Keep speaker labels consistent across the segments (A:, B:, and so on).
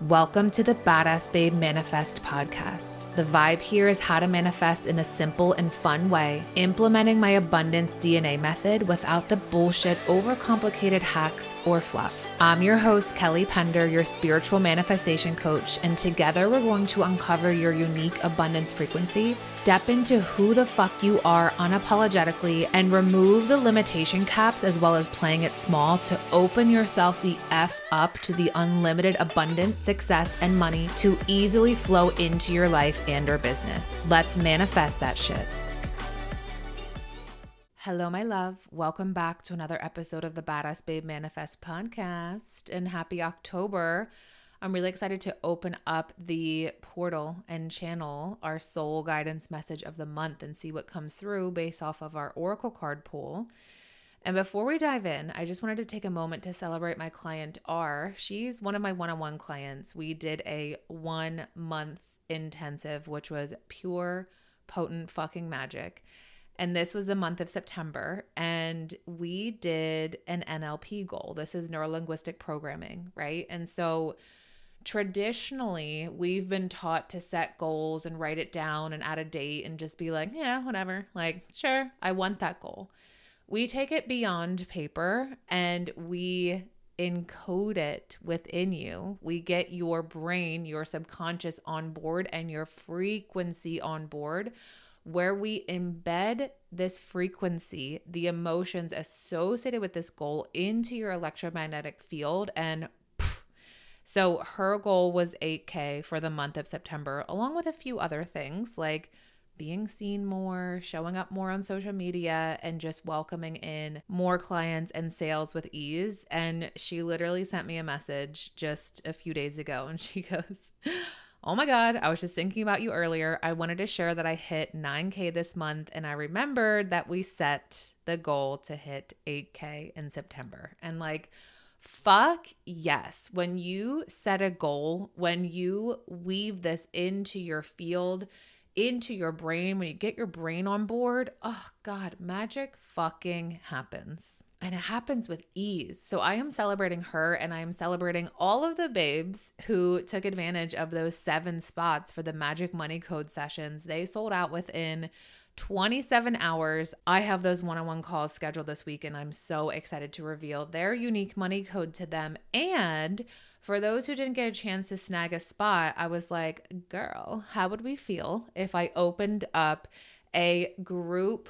A: Welcome to the Badass Babe Manifest podcast. The vibe here is how to manifest in a simple and fun way, implementing my abundance DNA method without the bullshit, overcomplicated hacks or fluff. I'm your host, Kelly Pender, your spiritual manifestation coach, and together we're going to uncover your unique abundance frequency, step into who the fuck you are unapologetically, and remove the limitation caps as well as playing it small to open yourself the F up to the unlimited abundance, success, and money to easily flow into your life and or business. Let's manifest that shit. Hello, my love. Welcome back to another episode of the Badass Babe Manifest podcast, and happy October. I'm really excited to open up the portal and channel our soul guidance message of the month and see what comes through based off of our Oracle card pool. And before we dive in, I just wanted to take a moment to celebrate my client R. She's one of my one-on-one clients. We did a 1 month intensive, which was pure, potent fucking magic. And this was the month of September. And we did an NLP goal. This is neuro-linguistic programming, right? And so traditionally, we've been taught to set goals and write it down and add a date and just be like, yeah, whatever. Like, sure, I want that goal. We take it beyond paper and we encode it within you. We get your brain, your subconscious on board and your frequency on board, where we embed this frequency, the emotions associated with this goal into your electromagnetic field. And so her goal was 8K for the month of September, along with a few other things like being seen more, showing up more on social media, and just welcoming in more clients and sales with ease. And she literally sent me a message just a few days ago and she goes, oh my God, I was just thinking about you earlier. I wanted to share that I hit 9K this month, and I remembered that we set the goal to hit 8K in September. And like, fuck yes. When you set a goal, when you weave this into your field, into your brain, when you get your brain on board, oh God, magic fucking happens. And it happens with ease. So I am celebrating her, and I am celebrating all of the babes who took advantage of those 7 spots for the Magic Money Code sessions. They sold out within 27 hours. I have those one-on-one calls scheduled this week, and I'm so excited to reveal their unique money code to them. And for those who didn't get a chance to snag a spot, I was like, girl, how would we feel if I opened up a group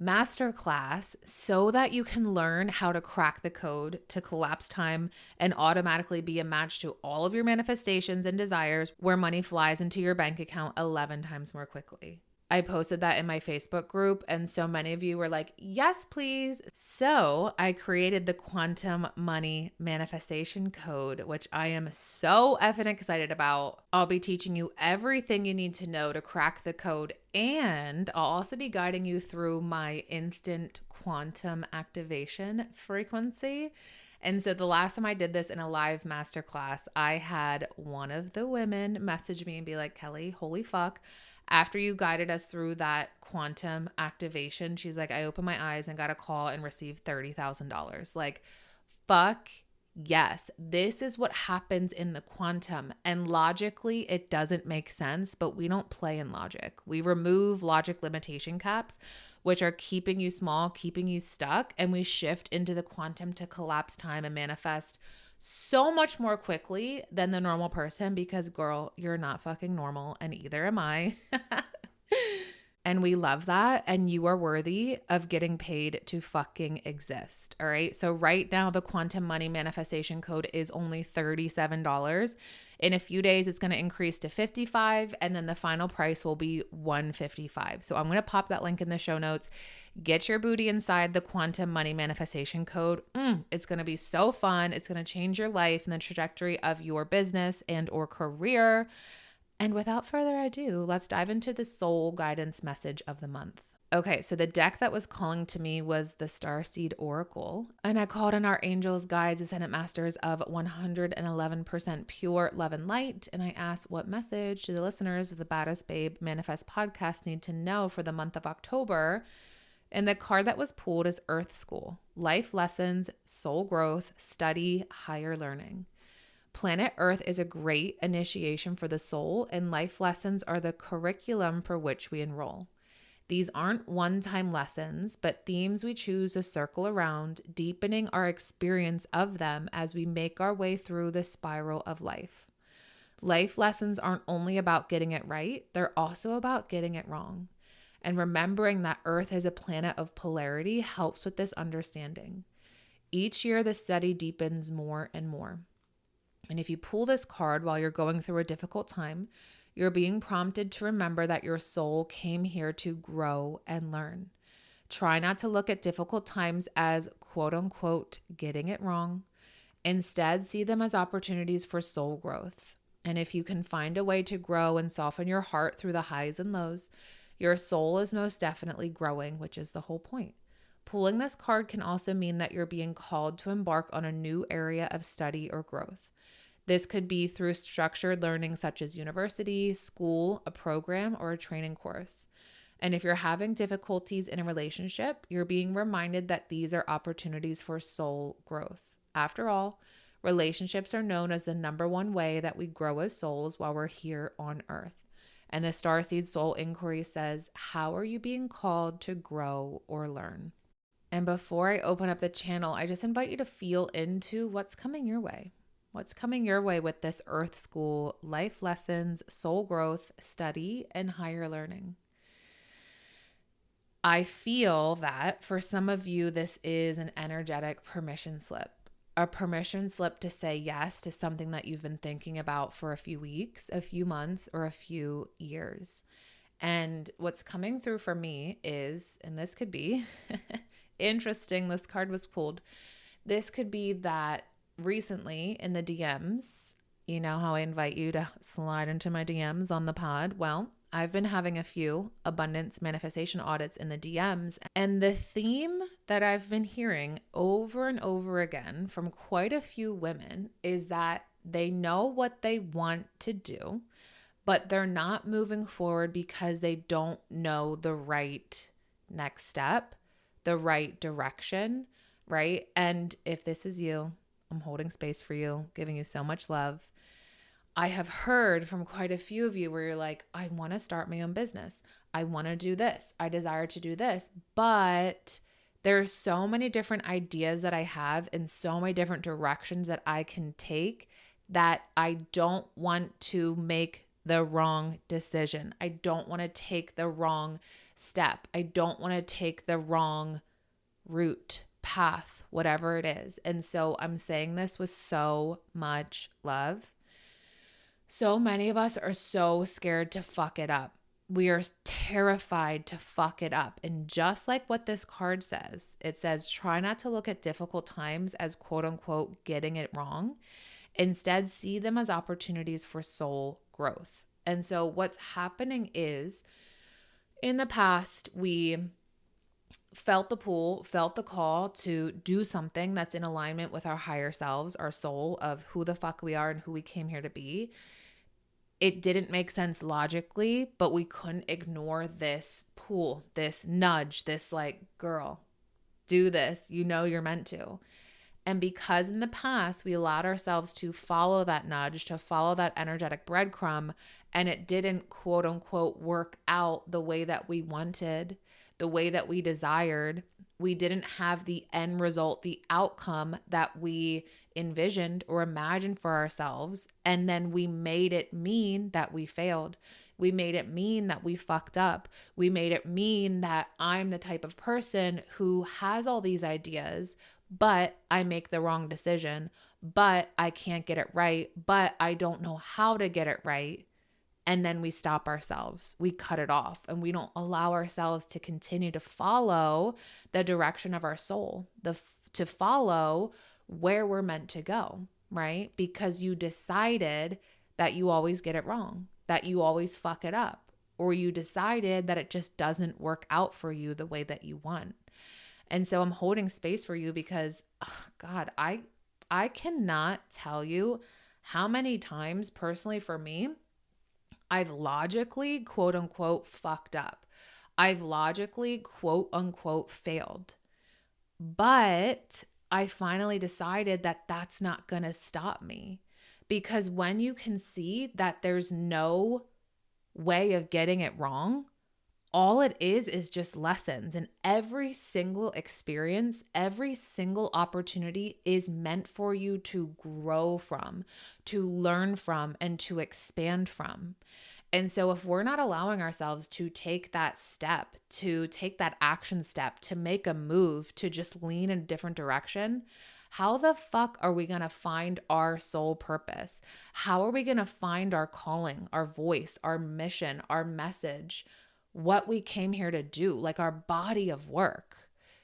A: masterclass so that you can learn how to crack the code to collapse time and automatically be a match to all of your manifestations and desires, where money flies into your bank account 11 times more quickly? I posted that in my Facebook group, and so many of you were like, yes, please. So I created the Quantum Money Manifestation Code, which I am so effing excited about. I'll be teaching you everything you need to know to crack the code, and I'll also be guiding you through my instant quantum activation frequency. And so the last time I did this in a live masterclass, I had one of the women message me and be like, Kelly, holy fuck. After you guided us through that quantum activation, she's like, I opened my eyes and got a call and received $30,000. Like, fuck yes. This is what happens in the quantum. And logically, it doesn't make sense, but we don't play in logic. We remove logic limitation caps, which are keeping you small, keeping you stuck. And we shift into the quantum to collapse time and manifest so much more quickly than the normal person, because girl, you're not fucking normal, and either am I. And we love that. And you are worthy of getting paid to fucking exist. All right. So right now, the Quantum Money Manifestation Code is only $37. In a few days, it's going to increase to $55. And then the final price will be $155. So I'm going to pop that link in the show notes. Get your booty inside the Quantum Money Manifestation Code. It's going to be so fun. It's going to change your life and the trajectory of your business and or career. And without further ado, let's dive into the soul guidance message of the month. Okay, so the deck that was calling to me was the Starseed Oracle, and I called in our angels, guides, ascendant masters of 111% pure love and light, and I asked, what message do the listeners of the Badass Babe Manifest podcast need to know for the month of October? And the card that was pulled is Earth School, life lessons, soul growth, study, higher learning. Planet Earth is a great initiation for the soul, and life lessons are the curriculum for which we enroll. These aren't one-time lessons, but themes we choose to circle around, deepening our experience of them as we make our way through the spiral of life. Life lessons aren't only about getting it right, they're also about getting it wrong. And remembering that Earth is a planet of polarity helps with this understanding. Each year, the study deepens more and more. And if you pull this card while you're going through a difficult time, you're being prompted to remember that your soul came here to grow and learn. Try not to look at difficult times as quote unquote getting it wrong. Instead, see them as opportunities for soul growth. And if you can find a way to grow and soften your heart through the highs and lows, your soul is most definitely growing, which is the whole point. Pulling this card can also mean that you're being called to embark on a new area of study or growth. This could be through structured learning such as university, school, a program, or a training course. And if you're having difficulties in a relationship, you're being reminded that these are opportunities for soul growth. After all, relationships are known as the number one way that we grow as souls while we're here on earth. And the Starseed Soul Inquiry says, how are you being called to grow or learn? And before I open up the channel, I just invite you to feel into what's coming your way. What's coming your way with this Earth School, life lessons, soul growth, study, and higher learning? I feel that for some of you, this is an energetic permission slip. A permission slip to say yes to something that you've been thinking about for a few weeks, a few months, or a few years. And what's coming through for me is, and this could be interesting, this card was pulled. This could be that recently in the DMs, you know how I invite you to slide into my DMs on the pod? Well, I've been having a few abundance manifestation audits in the DMs, and the theme that I've been hearing over and over again from quite a few women is that they know what they want to do, but they're not moving forward because they don't know the right next step, the right direction, right? And if this is you, I'm holding space for you, giving you so much love. I have heard from quite a few of you where you're like, I want to start my own business. I want to do this. I desire to do this. But there's so many different ideas that I have and so many different directions that I can take that I don't want to make the wrong decision. I don't want to take the wrong step. I don't want to take the wrong route, path, whatever it is. And so I'm saying this with so much love. So many of us are so scared to fuck it up. We are terrified to fuck it up. And just like what this card says, it says, try not to look at difficult times as quote unquote getting it wrong. Instead, see them as opportunities for soul growth. And so what's happening is in the past, we felt the pull, felt the call to do something that's in alignment with our higher selves, our soul of who the fuck we are and who we came here to be. It didn't make sense logically, but we couldn't ignore this pull, this nudge, this like, girl, do this. You know you're meant to. And because in the past we allowed ourselves to follow that nudge, to follow that energetic breadcrumb, and it didn't quote unquote work out the way that we wanted, the way that we desired, we didn't have the end result, the outcome that we envisioned or imagined for ourselves. And then we made it mean that we failed. We made it mean that we fucked up. We made it mean that I'm the type of person who has all these ideas, but I make the wrong decision, but I can't get it right, but I don't know how to get it right. And then we stop ourselves. We cut it off and we don't allow ourselves to continue to follow the direction of our soul, to follow where we're meant to go, right? Because you decided that you always get it wrong, that you always fuck it up, or you decided that it just doesn't work out for you the way that you want. And so I'm holding space for you because, oh God, I cannot tell you how many times personally for me, I've logically, quote unquote, fucked up. I've logically, quote unquote, failed. But I finally decided that that's not going to stop me Because when you can see that there's no way of getting it wrong, all it is just lessons. And every single experience, every single opportunity is meant for you to grow from, to learn from, and to expand from. And so if we're not allowing ourselves to take that step, to take that action step, to make a move, to just lean in a different direction, how the fuck are we going to find our soul purpose? How are we going to find our calling, our voice, our mission, our message, what we came here to do, like our body of work,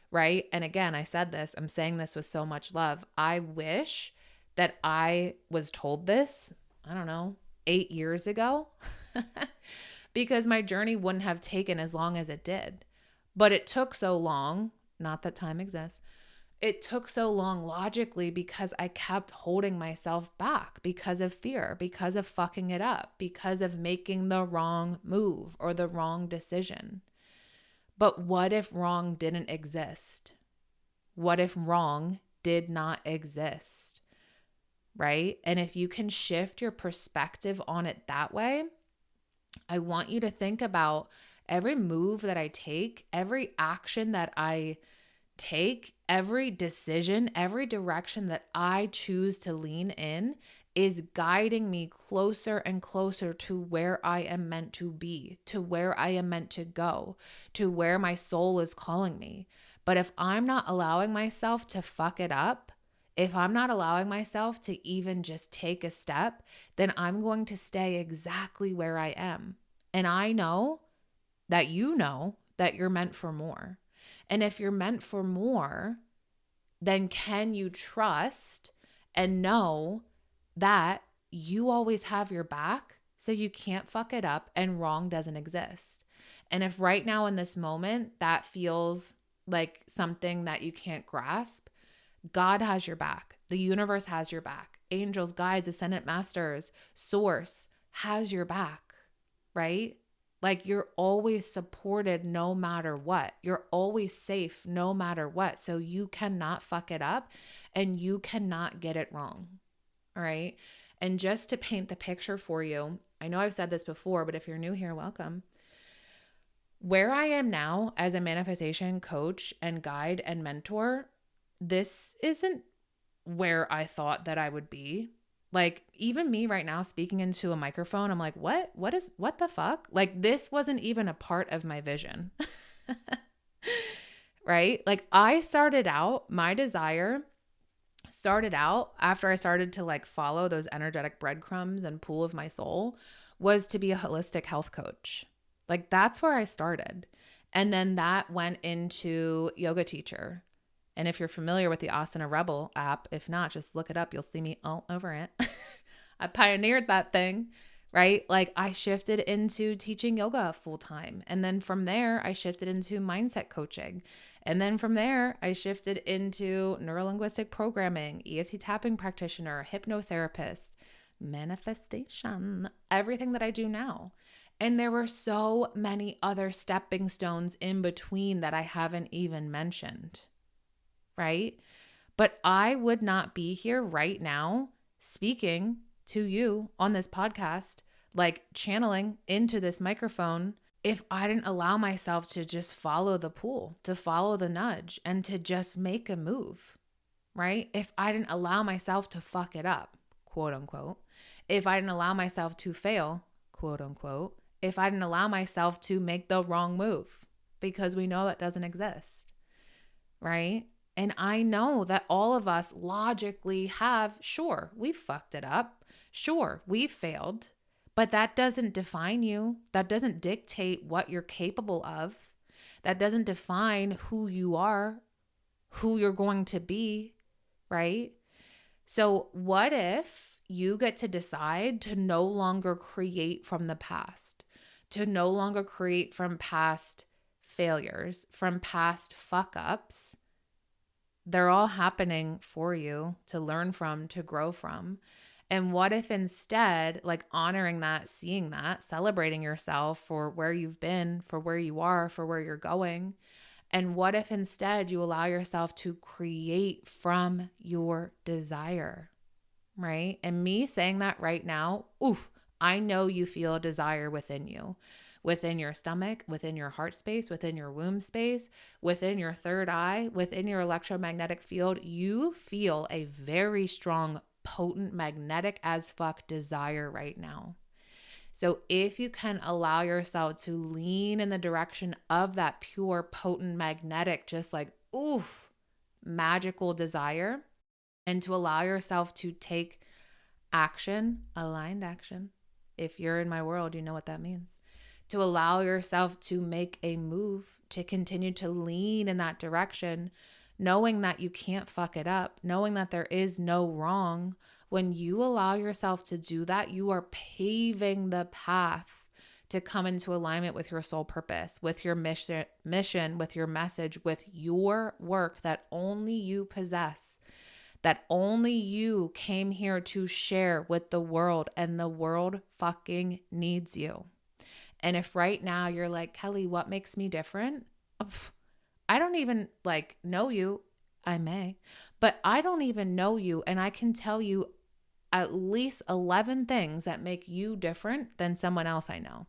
A: right? And again, I said this, I'm saying this with so much love. I wish that I was told this, I don't know, 8 years ago, because my journey wouldn't have taken as long as it did. But it took so long, not that time exists. It took so long logically because I kept holding myself back because of fear, because of fucking it up, because of making the wrong move or the wrong decision. But what if wrong didn't exist? What if wrong did not exist? Right? And if you can shift your perspective on it that way, I want you to think about every move that I take, every action that I take, every decision, every direction that I choose to lean in is guiding me closer and closer to where I am meant to be, to where I am meant to go, to where my soul is calling me. But if I'm not allowing myself to fuck it up, if I'm not allowing myself to even just take a step, then I'm going to stay exactly where I am. And I know that you know that you're meant for more. And if you're meant for more, then can you trust and know that you always have your back so you can't fuck it up and wrong doesn't exist? And if right now in this moment that feels like something that you can't grasp, God has your back. The universe has your back. Angels, guides, ascendant masters, source has your back, right? Like you're always supported no matter what. You're always safe no matter what. So you cannot fuck it up and you cannot get it wrong. All right. And just to paint the picture for you, I know I've said this before, but if you're new here, welcome. Where I am now as a manifestation coach and guide and mentor, this isn't where I thought that I would be. Like even me right now speaking into a microphone, I'm like, what the fuck? Like this wasn't even a part of my vision, right? Like I started out, my desire started out after I started to like follow those energetic breadcrumbs and pool of my soul was to be a holistic health coach. Like that's where I started. And then that went into yoga teacher. And if you're familiar with the Asana Rebel app, if not, just look it up. You'll see me all over it. I pioneered that thing, right? Like I shifted into teaching yoga full time. And then from there, I shifted into mindset coaching. And then from there, I shifted into neurolinguistic programming, EFT tapping practitioner, hypnotherapist, manifestation, everything that I do now. And there were so many other stepping stones in between that I haven't even mentioned. Right? But I would not be here right now speaking to you on this podcast, like channeling into this microphone, if I didn't allow myself to just follow the pool, to follow the nudge, and to just make a move, right? If I didn't allow myself to fuck it up, quote unquote, if I didn't allow myself to fail, quote unquote, if I didn't allow myself to make the wrong move, because we know that doesn't exist, right? And I know that all of us logically have, sure, we've fucked it up. Sure, we've failed, but that doesn't define you. That doesn't dictate what you're capable of. That doesn't define who you are, who you're going to be, right? So what if you get to decide to no longer create from the past, to no longer create from past failures, from past fuck ups? They're all happening for you to learn from, to grow from. And what if instead, like honoring that, seeing that, celebrating yourself for where you've been, for where you are, for where you're going? And what if instead you allow yourself to create from your desire, right? And me saying that right now, oof, I know you feel a desire within you, within your stomach, within your heart space, within your womb space, within your third eye, within your electromagnetic field. You feel a very strong, potent, magnetic as fuck desire right now. So if you can allow yourself to lean in the direction of that pure, potent, magnetic, just like, oof, magical desire, and to allow yourself to take action, aligned action. If you're in my world, you know what that means. To allow yourself to make a move, to continue to lean in that direction, knowing that you can't fuck it up, knowing that there is no wrong. When you allow yourself to do that, you are paving the path to come into alignment with your soul purpose, with your mission, with your message, with your work that only you possess, that only you came here to share with the world, and the world fucking needs you. And if right now you're like, Kelly, what makes me different? I don't even know you. I may, but I don't even know you. And I can tell you at least 11 things that make you different than someone else I know,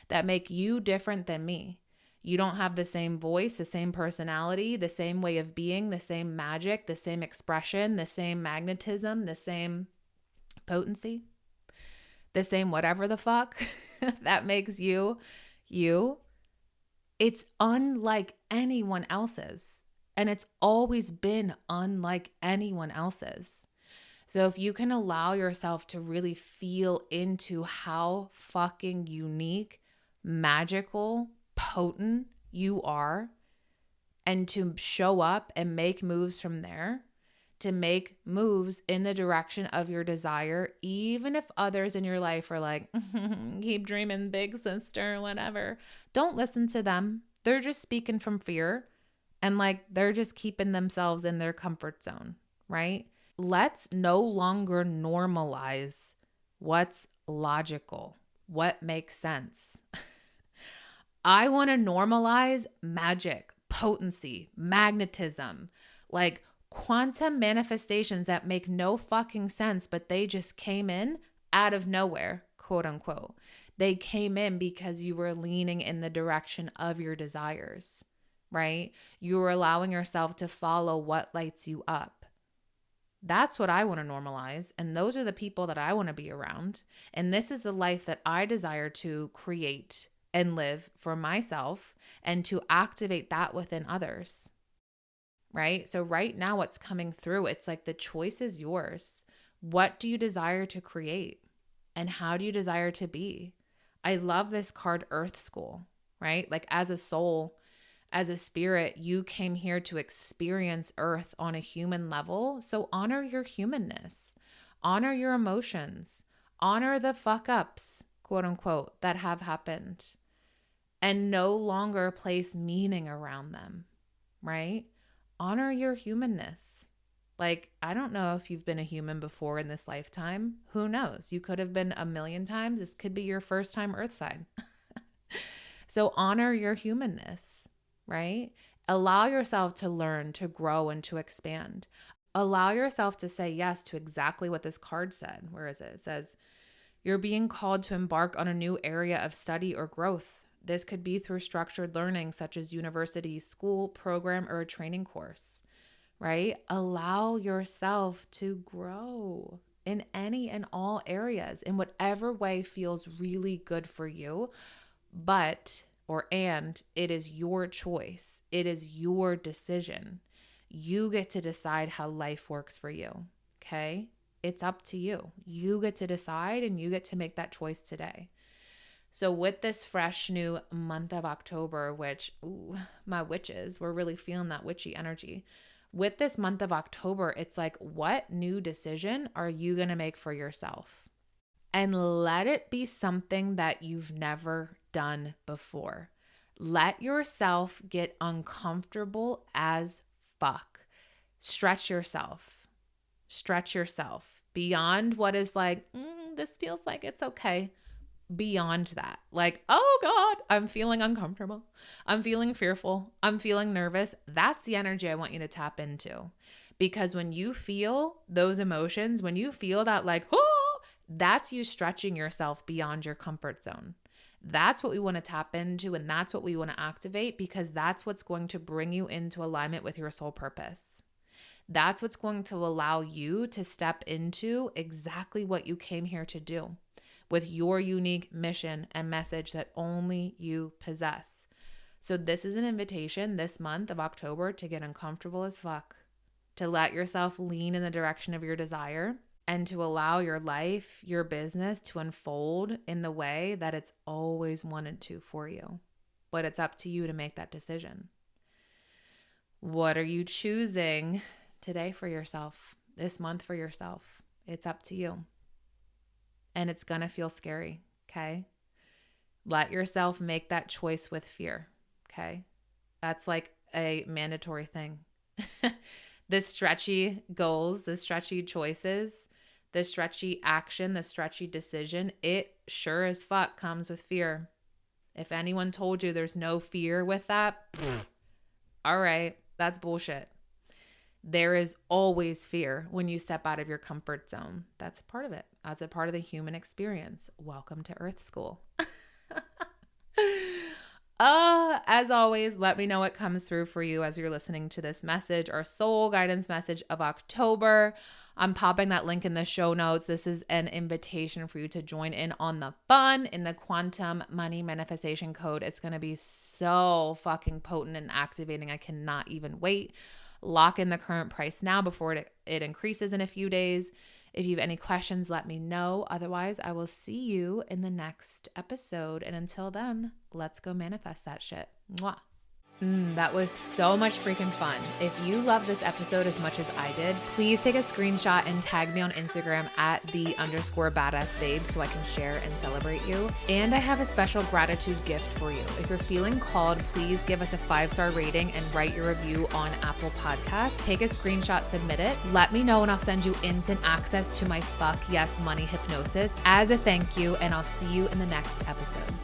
A: that make you different than me. You don't have the same voice, the same personality, the same way of being, the same magic, the same expression, the same magnetism, the same potency, the same whatever the fuck that makes you, you. It's unlike anyone else's. And it's always been unlike anyone else's. So if you can allow yourself to really feel into how fucking unique, magical, potent you are, and to show up and make moves from there, to make moves in the direction of your desire, even if others in your life are like, keep dreaming big, sister, whatever. Don't listen to them. They're just speaking from fear, and they're just keeping themselves in their comfort zone, right? Let's no longer normalize what's logical, what makes sense. I want to normalize magic, potency, magnetism, quantum manifestations that make no fucking sense, but they just came in out of nowhere, quote unquote. They came in because you were leaning in the direction of your desires, right? You were allowing yourself to follow what lights you up. That's what I want to normalize. And those are the people that I want to be around. And this is the life that I desire to create and live for myself, and to activate that within others, right? So right now what's coming through, it's the choice is yours. What do you desire to create? And how do you desire to be? I love this card, Earth School, right? As a soul, as a spirit, you came here to experience Earth on a human level. So honor your humanness, honor your emotions, honor the fuck ups, quote unquote, that have happened, and no longer place meaning around them, right? Honor your humanness. I don't know if you've been a human before in this lifetime. Who knows? You could have been a million times. This could be your first time Earthside. So honor your humanness, right? Allow yourself to learn, to grow, and to expand. Allow yourself to say yes to exactly what this card said. Where is it? It says, you're being called to embark on a new area of study or growth. This could be through structured learning, such as university, school, program, or a training course, right? Allow yourself to grow in any and all areas, in whatever way feels really good for you. And it is your choice. It is your decision. You get to decide how life works for you, okay? It's up to you. You get to decide, and you get to make that choice today. So with this fresh new month of October, which, my witches, we're really feeling that witchy energy. With this month of October, it's what new decision are you going to make for yourself? And let it be something that you've never done before. Let yourself get uncomfortable as fuck. Stretch yourself. Stretch yourself beyond what is this feels like it's okay. Beyond that, oh God, I'm feeling uncomfortable. I'm feeling fearful. I'm feeling nervous. That's the energy I want you to tap into, Because when you feel those emotions, when you feel that like, oh, that's you stretching yourself beyond your comfort zone. That's what we want to tap into, and that's what we want to activate, because that's what's going to bring you into alignment with your soul purpose. That's what's going to allow you to step into exactly what you came here to do, with your unique mission and message that only you possess. So this is an invitation this month of October to get uncomfortable as fuck, to let yourself lean in the direction of your desire, and to allow your life, your business to unfold in the way that it's always wanted to for you. But it's up to you to make that decision. What are you choosing today for yourself, this month for yourself? It's up to you. And it's going to feel scary, okay? Let yourself make that choice with fear, okay? That's like a mandatory thing. The stretchy goals, the stretchy choices, the stretchy action, the stretchy decision, it sure as fuck comes with fear. If anyone told you there's no fear with that, all right, that's bullshit. There is always fear when you step out of your comfort zone. That's part of it. That's a part of the human experience. Welcome to Earth School. As always, let me know what comes through for you as you're listening to this message, our soul guidance message of October. I'm popping that link in the show notes. This is an invitation for you to join in on the fun in the Quantum Money Manifestation Code. It's going to be so fucking potent and activating. I cannot even wait. Lock in the current price now before it increases in a few days. If you have any questions, let me know. Otherwise, I will see you in the next episode. And until then, let's go manifest that shit. Mwah. That was so much freaking fun. If you love this episode as much as I did, please take a screenshot and tag me on Instagram at @the_badassbabe so I can share and celebrate you. And I have a special gratitude gift for you. If you're feeling called, please give us a 5-star rating and write your review on Apple Podcasts. Take a screenshot, submit it. Let me know and I'll send you instant access to my Fuck Yes Money hypnosis as a thank you. And I'll see you in the next episode.